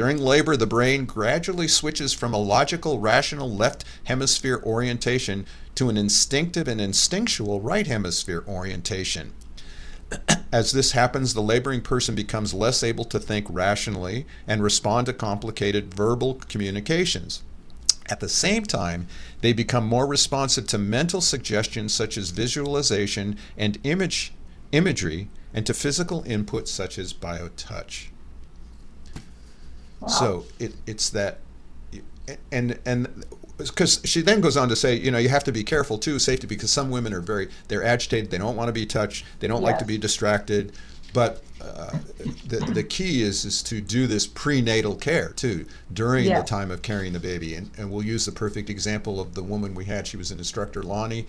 during labor, the brain gradually switches from a logical, rational left hemisphere orientation to an instinctive and instinctual right hemisphere orientation. As this happens, the laboring person becomes less able to think rationally and respond to complicated verbal communications. At the same time, they become more responsive to mental suggestions such as visualization and imagery, and to physical inputs such as biotouch. Wow. So it's that, and because she then goes on to say, you have to be careful too, safety, because some women are they're agitated, they don't want to be touched, they don't like to Yes. be distracted, but the key is to do this prenatal care too during the Yes. time of carrying the baby, and we'll use the perfect example of the woman we had. She was an instructor, Lonnie,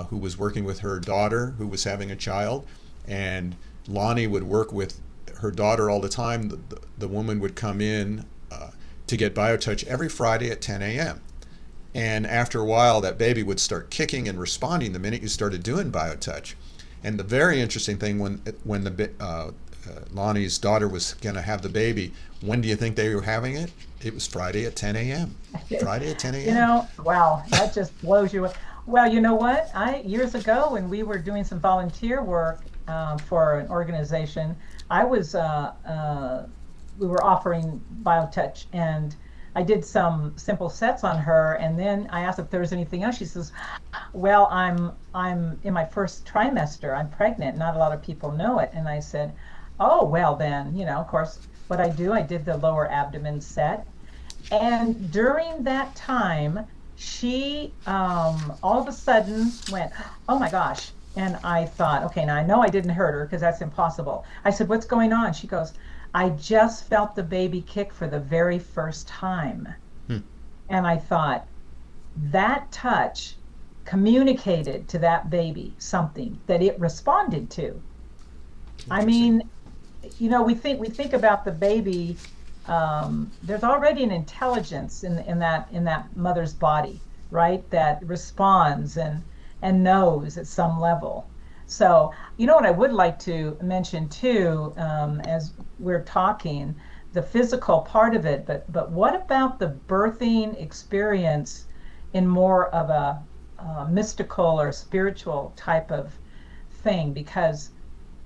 who was working with her daughter who was having a child, and Lonnie would work with her daughter all the time. The woman would come in to get biotouch every Friday at 10 a.m. And after a while, that baby would start kicking and responding the minute you started doing biotouch. And the very interesting thing, when Lonnie's daughter was going to have the baby, when do you think they were having it? It was Friday at 10 a.m. Friday at 10 a.m. Wow, that just blows you away. Well, you know what? I years ago when we were doing some volunteer work for an organization, I was we were offering BioTouch, and I did some simple sets on her, and then I asked if there was anything else. She says, "Well, I'm in my first trimester. I'm pregnant. Not a lot of people know it." And I said, "Oh, well then, of course, what I did the lower abdomen set, and during that time, she all of a sudden went, "Oh my gosh." And I thought, okay, now I know I didn't hurt her because that's impossible. I said, "What's going on?" She goes, "I just felt the baby kick for the very first time." Hmm. And I thought, that touch communicated to that baby something that it responded to. I Interesting. mean, we think about the baby. There's already an intelligence in that mother's body, right? That responds and knows at some level. So, what I would like to mention too, as we're talking, the physical part of it, but what about the birthing experience in more of a mystical or spiritual type of thing? Because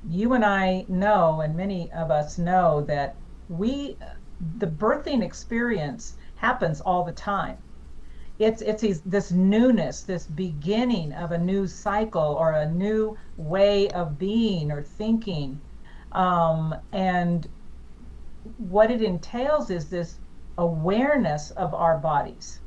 you and I know, and many of us know, that we the birthing experience happens all the time. It's this newness, this beginning of a new cycle or a new way of being or thinking, and what it entails is this awareness of our bodies.